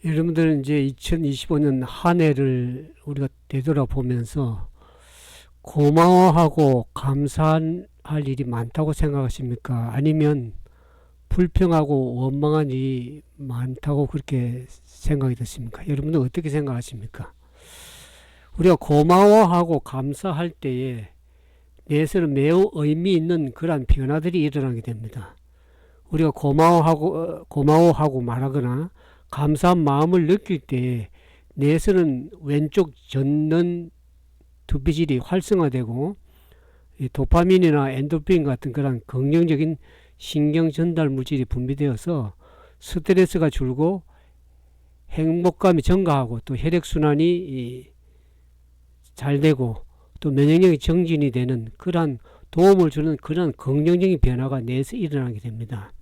여러분들은 이제 2025년 한 해를 우리가 되돌아보면서 고마워하고 감사할 일이 많다고 생각하십니까? 아니면 불평하고 원망한 일이 많다고 그렇게 생각이 드십니까? 여러분들 어떻게 생각하십니까? 우리가 고마워하고 감사할 때에 내에서는 매우 의미 있는 그러한 변화들이 일어나게 됩니다. 우리가 고마워하고 말하거나 감사한 마음을 느낄 때 뇌에서는 왼쪽 전는 두피질이 활성화되고 도파민이나 엔도르핀 같은 그런 긍정적인 신경 전달 물질이 분비되어서 스트레스가 줄고 행복감이 증가하고 또 혈액순환이 잘 되고 또 면역력이 정진이 되는 그러한 도움을 주는 그런 긍정적인 변화가 뇌에서 일어나게 됩니다.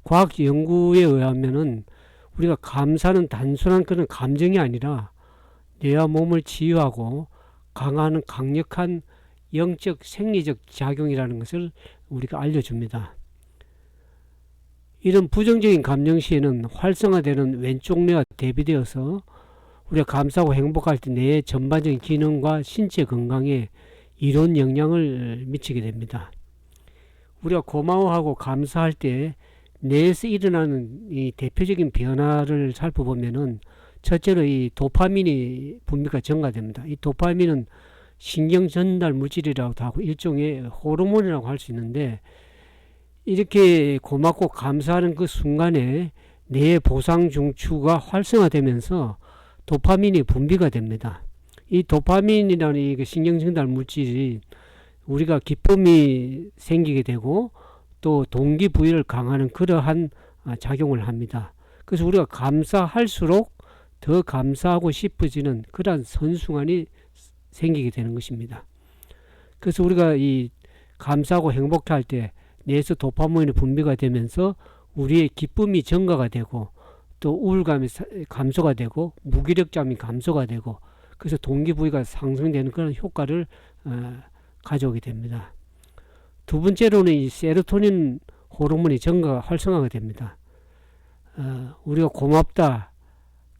과학 연구에 의하면은 우리가 감사는 단순한 그런 감정이 아니라 뇌와 몸을 치유하고 강화하는 강력한 영적 생리적 작용이라는 것을 우리가 알려줍니다. 이런 부정적인 감정 시에는 활성화되는 왼쪽 뇌와 대비되어서 우리가 감사하고 행복할 때 뇌의 전반적인 기능과 신체 건강에 이로운 영향을 미치게 됩니다. 우리가 고마워하고 감사할 때 뇌에서 일어나는 이 대표적인 변화를 살펴보면은 첫째로 이 도파민이 분비가 증가됩니다. 이 도파민은 신경 전달 물질이라고도 하고 일종의 호르몬이라고 할 수 있는데 이렇게 고맙고 감사하는 그 순간에 뇌의 보상 중추가 활성화되면서 도파민이 분비가 됩니다. 이 도파민이라는 이 신경 전달 물질이 우리가 기쁨이 생기게 되고 또 동기부여를 강화하는 그러한 작용을 합니다. 그래서 우리가 감사할수록 더 감사하고 싶어지는 그러한 선순환이 생기게 되는 것입니다. 그래서 우리가 이 감사하고 행복할 때 뇌에서 도파민이 분비가 되면서 우리의 기쁨이 증가가 되고 또 우울감이 감소가 되고 무기력감이 감소가 되고 그래서 동기부여가 상승되는 그런 효과를 가져오게 됩니다. 두 번째로는 이 세로토닌 호르몬이 활성화가 됩니다. 우리가 고맙다,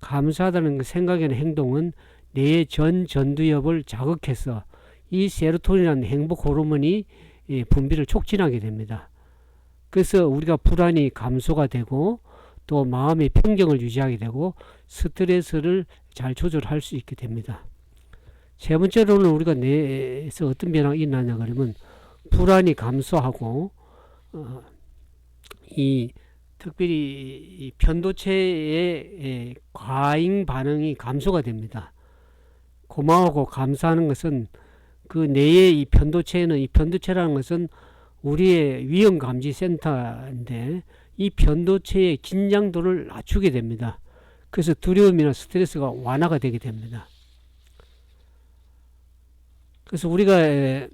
감사하다는 생각이나 행동은 뇌의 전두엽을 자극해서 이 세로토닌이라는 행복 호르몬이 분비를 촉진하게 됩니다. 그래서 우리가 불안이 감소가 되고 또 마음의 평정을 유지하게 되고 스트레스를 잘 조절할 수 있게 됩니다. 세 번째로는 우리가 뇌에서 어떤 변화가 일어나냐 그러면 불안이 감소하고 특별히 이 편도체의 과잉 반응이 감소가 됩니다. 고마워하고 감사하는 것은 그 뇌의 이 편도체라는 것은 우리의 위험 감지 센터인데 이 편도체의 긴장도를 낮추게 됩니다. 그래서 두려움이나 스트레스가 완화가 되게 됩니다. 그래서 우리가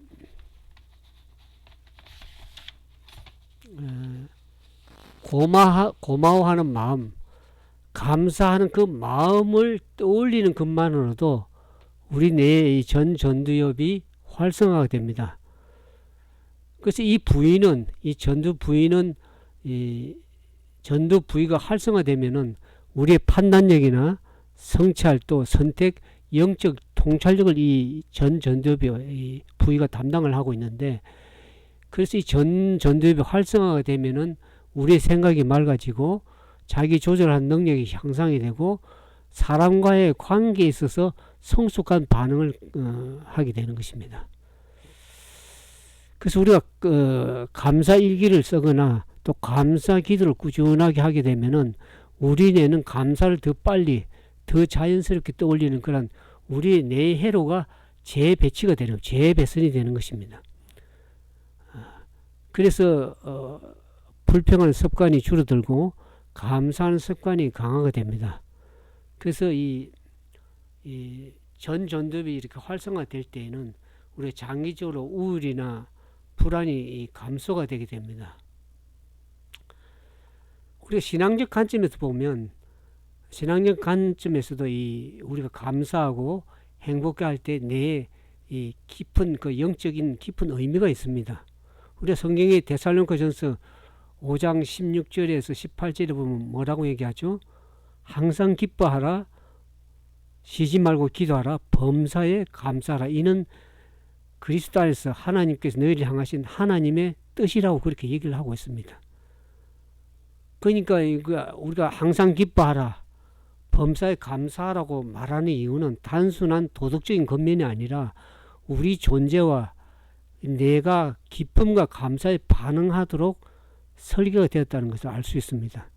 고마워하는 마음, 감사하는 그 마음을 떠올리는 것만으로도 우리 뇌의 전두엽이 활성화가 됩니다. 그래서 이 전두 부위가 활성화되면은 우리의 판단력이나 성찰 또 선택, 영적 통찰력을 이 전두엽이 부위가 담당을 하고 있는데 그래서 이 전두엽이 활성화가 되면은 우리의 생각이 맑아지고 자기 조절하는 능력이 향상이 되고 사람과의 관계에 있어서 성숙한 반응을 하게 되는 것입니다. 그래서 우리가 감사 일기를 쓰거나 또 감사 기도를 꾸준하게 하게 되면은 우리 뇌는 감사를 더 빨리 더 자연스럽게 떠올리는 그런 우리의 뇌 회로가 재배선이 되는 것입니다. 그래서 불평하는 습관이 줄어들고 감사하는 습관이 강화가 됩니다. 그래서 이 전두엽이 이렇게 활성화될 때에는 우리가 장기적으로 우울이나 불안이 감소가 되게 됩니다. 우리가 신앙적 관점에서 보면 신앙적 관점에서도 우리가 감사하고 행복할 때 뇌에 이 깊은 그 영적인 깊은 의미가 있습니다. 우리가 성경의 데살로니가전서 5장 16절에서 18절에 보면 뭐라고 얘기하죠? 항상 기뻐하라, 쉬지 말고 기도하라, 범사에 감사하라. 이는 그리스도 안에서 하나님께서 너희를 향하신 하나님의 뜻이라고 그렇게 얘기를 하고 있습니다. 그러니까 우리가 항상 기뻐하라, 범사에 감사하라고 말하는 이유는 단순한 도덕적인 겉면이 아니라 우리 존재와 내가 기쁨과 감사에 반응하도록 설계가 되었다는 것을 알 수 있습니다.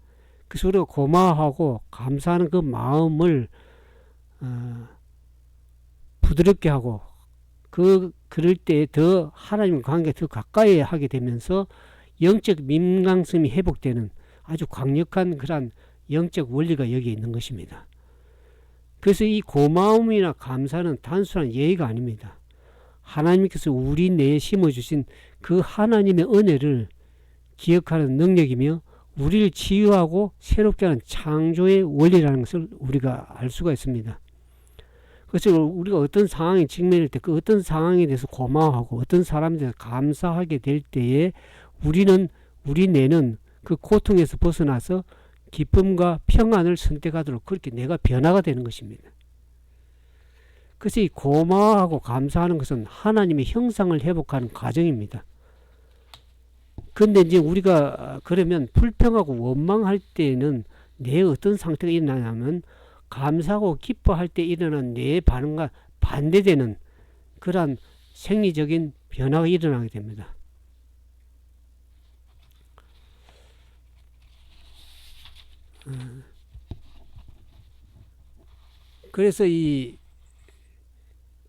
그래서 우리가 고마워하고 감사하는 그 마음을 부드럽게 하고 그럴 때 더 하나님과 관계에 더 가까이 하게 되면서 영적 민감성이 회복되는 아주 강력한 그런 영적 원리가 여기에 있는 것입니다. 그래서 이 고마움이나 감사는 단순한 예의가 아닙니다. 하나님께서 우리 내에 심어주신 그 하나님의 은혜를 기억하는 능력이며 우리를 치유하고 새롭게 하는 창조의 원리라는 것을 우리가 알 수가 있습니다. 그래서 우리가 어떤 상황에 직면할 때 그 어떤 상황에 대해서 고마워하고 어떤 사람에 대해서 감사하게 될 때에 우리 뇌는 그 고통에서 벗어나서 기쁨과 평안을 선택하도록 그렇게 내가 변화가 되는 것입니다. 그래서 이 고마워하고 감사하는 것은 하나님의 형상을 회복하는 과정입니다. 그런데 이제 우리가 그러면 불평하고 원망할 때는 뇌에 어떤 상태가 일어나냐면 감사하고 기뻐할 때 일어나는 뇌의 반응과 반대되는 그러한 생리적인 변화가 일어나게 됩니다. 그래서 이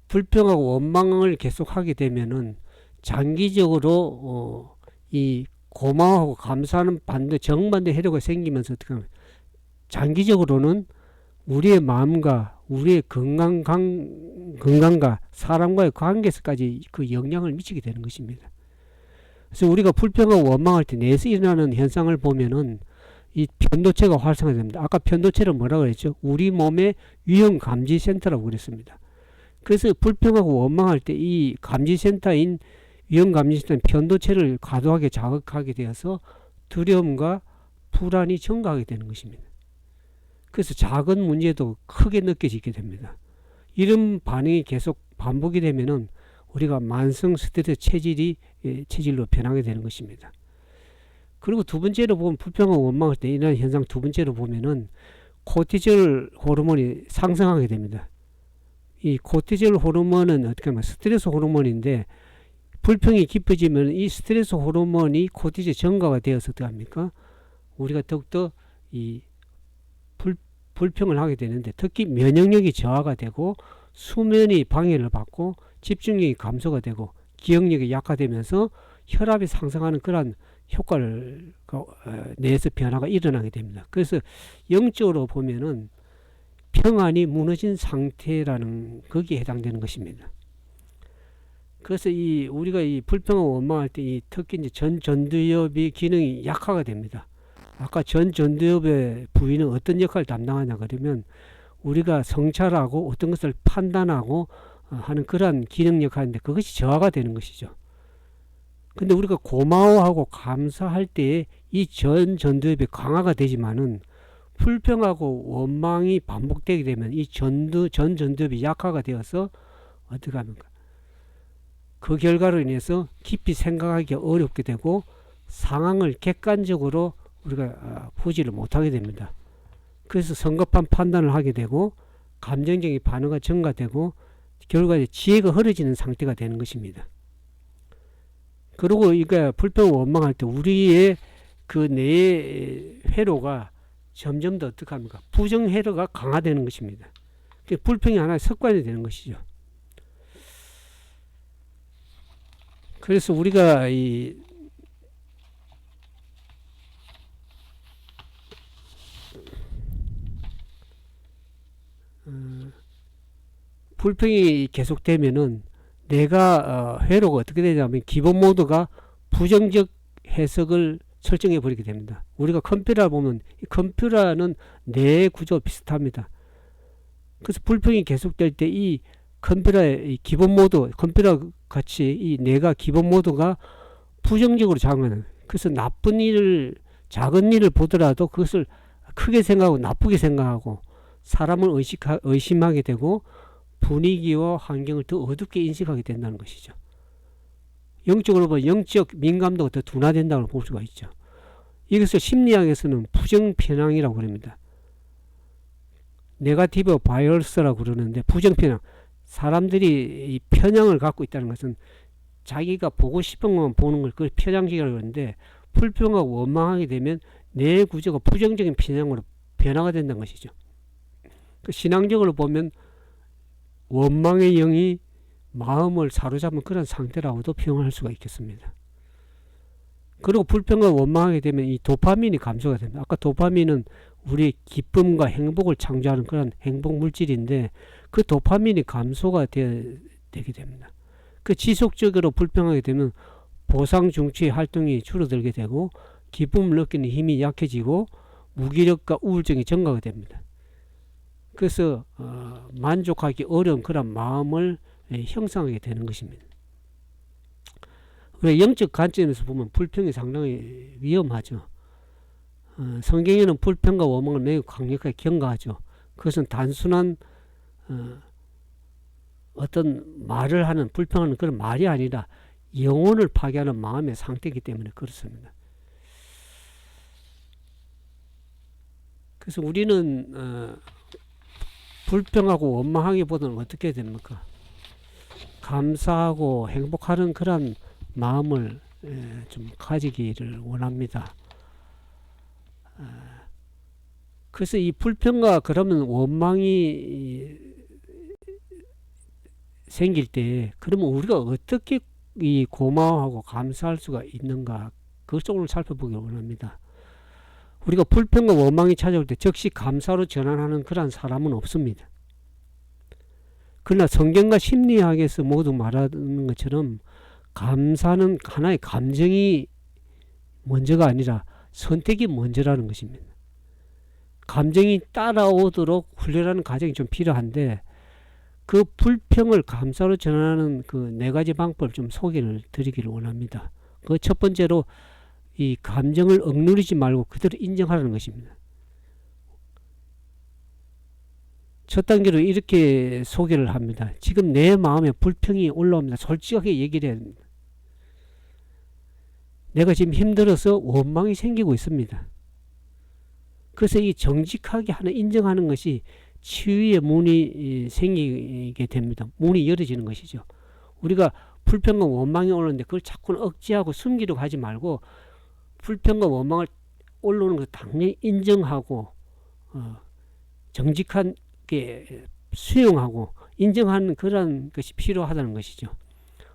불평하고 원망을 계속하게 되면은 장기적으로 이 고마워하고 감사하는 정반대 해로가 생기면서 어떻게 하면 장기적으로는 우리의 마음과 우리의 건강과 사람과의 관계에서까지 그 영향을 미치게 되는 것입니다. 그래서 우리가 불평하고 원망할 때 뇌에서 일어나는 현상을 보면은 이 편도체가 활성화됩니다. 아까 편도체를 뭐라고 했죠? 우리 몸의 위험 감지 센터라고 그랬습니다. 그래서 불평하고 원망할 때 이 감지센터인 위험 감지센터는 편도체를 과도하게 자극하게 되어서 두려움과 불안이 증가하게 되는 것입니다. 그래서 작은 문제도 크게 느껴지게 됩니다. 이런 반응이 계속 반복이 되면은 우리가 만성 스트레스 체질로 변하게 되는 것입니다. 그리고 두 번째로 보면 불평하고 원망할 때 이런 현상 두 번째로 보면은 코티졸 호르몬이 상승하게 됩니다. 이 코티졸 호르몬은 어떻게 하면 스트레스 호르몬인데 불평이 깊어지면 이 스트레스 호르몬이 코티졸 증가가 되어서 어떻게 합니까? 우리가 더욱더 이 불평을 하게 되는데 특히 면역력이 저하가 되고 수면이 방해를 받고 집중력이 감소가 되고 기억력이 약화되면서 혈압이 상승하는 그런 효과를 내에서 변화가 일어나게 됩니다. 그래서 영적으로 보면은 평안이 무너진 상태라는 거기에 해당되는 것입니다. 그래서 우리가 이 불평하고 원망할 때 특히 이제 전두엽의 기능이 약화가 됩니다. 아까 전두엽의 부위는 어떤 역할을 담당하냐 그러면 우리가 성찰하고 어떤 것을 판단하고 하는 그러한 기능 역할인데 그것이 저하가 되는 것이죠. 근데 우리가 고마워하고 감사할 때에 이 전두엽이 강화가 되지만은 불평하고 원망이 반복되게 되면 이 전두엽이 약화가 되어서 어떻게 합니까? 그 결과로 인해서 깊이 생각하기 어렵게 되고 상황을 객관적으로 우리가 보지를 못하게 됩니다. 그래서 성급한 판단을 하게 되고 감정적인 반응이 증가되고 결과에 지혜가 흐려지는 상태가 되는 것입니다. 그리고 이거 불평 원망할 때 우리의 그 뇌의 회로가 점점 더 어떻게 합니까? 부정 회로가 강화되는 것입니다. 불평이 하나의 습관이 되는 것이죠. 그래서 우리가 불평이 계속되면은 내가 회로가 어떻게 되냐면 기본 모드가 부정적 해석을 설정해 버리게 됩니다. 우리가 컴퓨터를 보면 이 컴퓨터는 뇌 구조 비슷합니다. 그래서 불평이 계속될 때 이 컴퓨터의 기본 모드, 컴퓨터 같이 이 뇌가 기본 모드가 부정적으로 작용하는, 그래서 나쁜 일을, 작은 일을 보더라도 그것을 크게 생각하고 나쁘게 생각하고 사람을 의심하게 되고 분위기와 환경을 더 어둡게 인식하게 된다는 것이죠. 영적으로 보면 영적 민감도가 더 둔화된다고 볼 수가 있죠. 이것을 심리학에서는 부정편향이라고 그럽니다. 네가티브 바이어스라고 그러는데 부정편향. 사람들이 이 편향을 갖고 있다는 것은 자기가 보고 싶은 것만 보는 걸 그걸 편향식이라고 그러는데 불평하고 원망하게 되면 내 구조가 부정적인 편향으로 변화가 된다는 것이죠. 신앙적으로 보면 원망의 영이 마음을 사로잡은 그런 상태라고도 표현할 수가 있겠습니다. 그리고 불평과 원망하게 되면 이 도파민이 감소가 됩니다. 아까 도파민은 우리의 기쁨과 행복을 창조하는 그런 행복 물질인데 그 도파민이 감소가 되게 됩니다. 그 지속적으로 불평하게 되면 보상 중추의 활동이 줄어들게 되고 기쁨을 느끼는 힘이 약해지고 무기력과 우울증이 증가가 됩니다. 그래서 만족하기 어려운 그런 마음을 형성하게 되는 것입니다. 영적 관점에서 보면 불평이 상당히 위험하죠. 성경에는 불평과 원망을 매우 강력하게 경고하죠. 그것은 단순한 어떤 말을 하는 불평하는 그런 말이 아니라 영혼을 파괴하는 마음의 상태이기 때문에 그렇습니다. 그래서 우리는 불평하고 원망하기보다는 어떻게 됩니까? 감사하고 행복하는 그런 마음을 좀 가지기를 원합니다. 그래서 이 불평과 그러면 원망이 생길 때 그러면 우리가 어떻게 이 고마워하고 감사할 수가 있는가 그것을 오늘 살펴보기를 원합니다. 우리가 불평과 원망이 찾아올 때 즉시 감사로 전환하는 그런 사람은 없습니다. 그러나 성경과 심리학에서 모두 말하는 것처럼 감사는 하나의 감정이 먼저가 아니라 선택이 먼저라는 것입니다. 감정이 따라오도록 훈련하는 과정이 좀 필요한데 그 불평을 감사로 전환하는 그 네 가지 방법을 좀 소개를 드리기를 원합니다. 그 첫 번째로 이 감정을 억누르지 말고 그대로 인정하라는 것입니다. 첫 단계로 이렇게 소개를 합니다. 지금 내 마음에 불평이 올라옵니다. 솔직하게 얘기를 해야 됩니다. 내가 지금 힘들어서 원망이 생기고 있습니다. 그래서 이 정직하게 하는 인정하는 것이 치유의 문이 생기게 됩니다. 문이 열어지는 것이죠. 우리가 불평과 원망이 오는데 그걸 자꾸 억제하고 숨기려고 하지 말고 불평과 원망을 올라오는 것을 당연히 인정하고 정직하게 수용하고 인정하는 그런 것이 필요하다는 것이죠.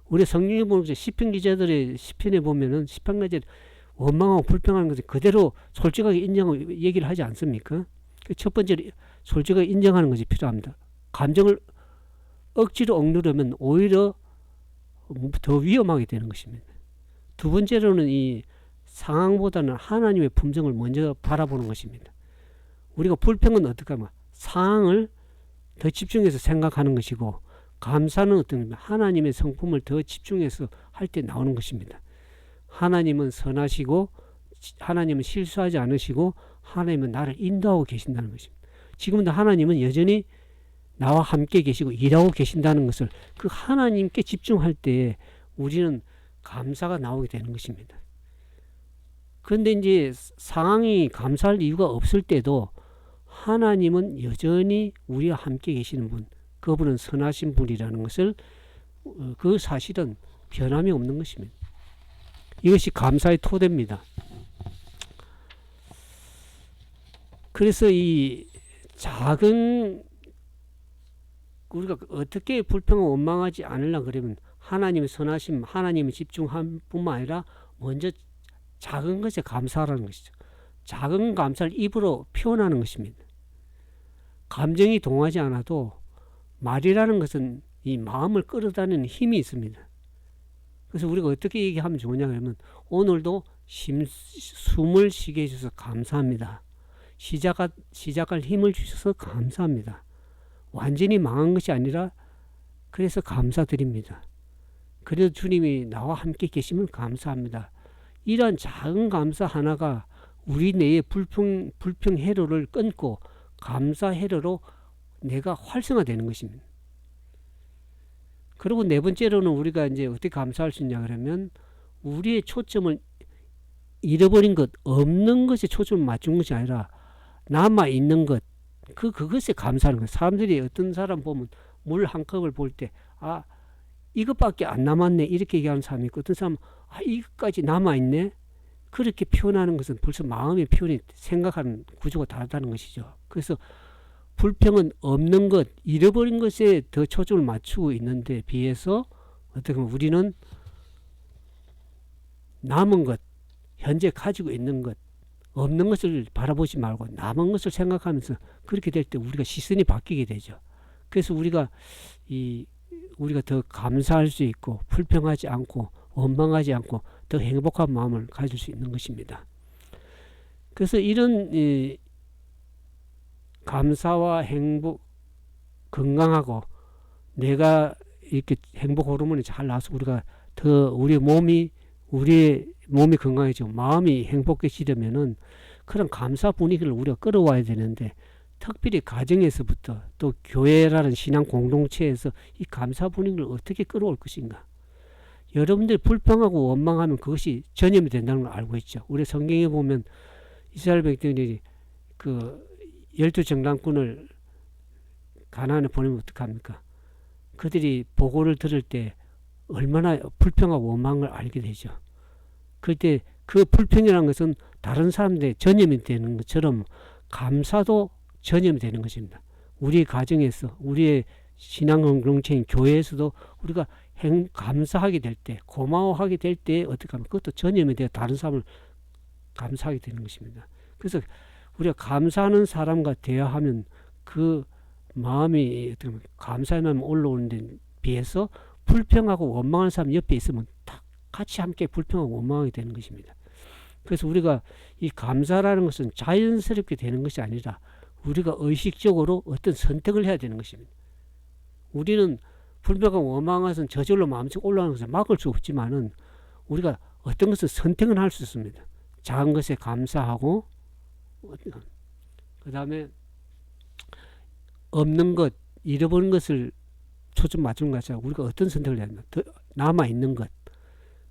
우리 성경에 보면 시편 기자들의 시편에 보면은 시편 기자들 원망하고 불평하는 것을 그대로 솔직하게 인정하고 얘기를 하지 않습니까? 첫 번째로 솔직하게 인정하는 것이 필요합니다. 감정을 억지로 억누르면 오히려 더 위험하게 되는 것입니다. 두 번째로는 이 상황보다는 하나님의 품성을 먼저 바라보는 것입니다. 우리가 불평은 어떻게 하면 상황을 더 집중해서 생각하는 것이고 감사는 어떤 하나님의 성품을 더 집중해서 할 때 나오는 것입니다. 하나님은 선하시고 하나님은 실수하지 않으시고 하나님은 나를 인도하고 계신다는 것입니다. 지금도 하나님은 여전히 나와 함께 계시고 일하고 계신다는 것을 그 하나님께 집중할 때 우리는 감사가 나오게 되는 것입니다. 그런데 이제 상황이 감사할 이유가 없을 때도 하나님은 여전히 우리와 함께 계시는 분, 그분은 선하신 분이라는 것을 그 사실은 변함이 없는 것입니다. 이것이 감사의 토대입니다. 그래서 이 작은 우리가 어떻게 불평을 원망하지 않으려 그러면 하나님의 선하심, 하나님의 집중함 뿐만 아니라 먼저 작은 것에 감사하라는 것이죠. 작은 감사를 입으로 표현하는 것입니다. 감정이 동하지 않아도 말이라는 것은 이 마음을 끌어다니는 힘이 있습니다. 그래서 우리가 어떻게 얘기하면 좋으냐 그러면 오늘도 숨을 쉬게 해주셔서 감사합니다. 시작할 힘을 주셔서 감사합니다. 완전히 망한 것이 아니라 그래서 감사드립니다. 그래도 주님이 나와 함께 계시면 감사합니다. 이러한 작은 감사 하나가 우리 내의 불평 회로를 끊고 감사 회로로 내가 활성화되는 것입니다. 그리고 네 번째로는 우리가 이제 어떻게 감사할 수 있냐 그러면 우리의 초점을 잃어버린 것, 없는 것에 초점을 맞춘 것이 아니라 남아 있는 것, 그것에 감사하는 거예요. 사람들이 어떤 사람 보면 물 한 컵을 볼 때, 아, 이것밖에 안 남았네. 이렇게 얘기하는 사람이 있고, 어떤 사람은, 아, 이것까지 남아있네. 그렇게 표현하는 것은 벌써 마음의 표현이 생각하는 구조가 다르다는 것이죠. 그래서 불평은 없는 것, 잃어버린 것에 더 초점을 맞추고 있는데 비해서 어떻게 보면 우리는 남은 것, 현재 가지고 있는 것, 없는 것을 바라보지 말고 남은 것을 생각하면서 그렇게 될 때 우리가 시선이 바뀌게 되죠. 그래서 우리가 더 감사할 수 있고 불평하지 않고 원망하지 않고 더 행복한 마음을 가질 수 있는 것입니다. 그래서 이런 감사와 행복, 건강하고 내가 이렇게 행복 호르몬이 잘 나와서 우리가 더 우리의 몸이 건강해지고 마음이 행복해지려면은 그런 감사 분위기를 우리가 끌어와야 되는데 특별히 가정에서부터 또 교회라는 신앙 공동체에서 이 감사 분위기를 어떻게 끌어올 것인가. 여러분들이 불평하고 원망하면 그것이 전염이 된다는 걸 알고 있죠. 우리 성경에 보면 이스라엘 백성들이 그 12정탐꾼을 가나안에 보내면 어떡합니까? 그들이 보고를 들을 때 얼마나 불평하고 원망을 알게 되죠. 그때 그 불평이라는 것은 다른 사람들의 전염이 되는 것처럼 감사도 전염이 되는 것입니다. 우리 가정에서 우리의 신앙 공동체인 교회에서도 우리가 감사하게 될 때, 고마워하게 될 때 어떻게 하면 그것도 전염이 되어 다른 사람을 감사하게 되는 것입니다. 그래서 우리가 감사하는 사람과 대화하면 그 마음이 어떻게 보면 감사의 마음이 올라오는 데 비해서 불평하고 원망하는 사람 옆에 있으면 다 같이 함께 불평하고 원망하게 되는 것입니다. 그래서 우리가 이 감사라는 것은 자연스럽게 되는 것이 아니라 우리가 의식적으로 어떤 선택을 해야 되는 것입니다. 우리는 불평하고 원망하는 것은 저절로 마음속에 올라오는 것을 막을 수 없지만은 우리가 어떤 것을 선택은 할 수 있습니다. 작은 것에 감사하고 그 다음에 없는 것, 잃어버린 것을 초점 맞추는 것이 아니라 우리가 어떤 선택을 해야 되나, 더 남아있는 것,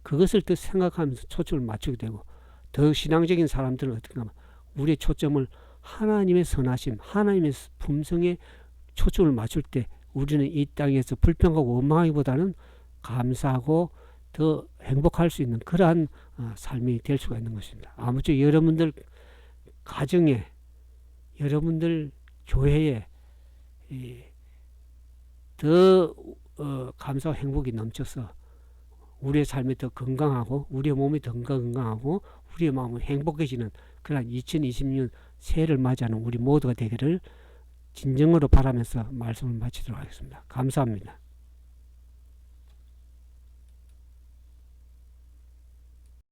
그것을 더 생각하면서 초점을 맞추게 되고 더 신앙적인 사람들은 어떻게 하면 우리의 초점을 하나님의 선하심, 하나님의 품성에 초점을 맞출 때 우리는 이 땅에서 불평하고 원망하기보다는 감사하고 더 행복할 수 있는 그러한 삶이 될 수가 있는 것입니다. 아무쪼록 여러분들 가정에, 여러분들 교회에 더 감사와 행복이 넘쳐서 우리의 삶이 더 건강하고 우리의 몸이 더 건강하고 우리의 마음이 행복해지는 그런 2026년 새해를 맞이하는 우리 모두가 되기를 진정으로 바라면서 말씀을 마치도록 하겠습니다. 감사합니다.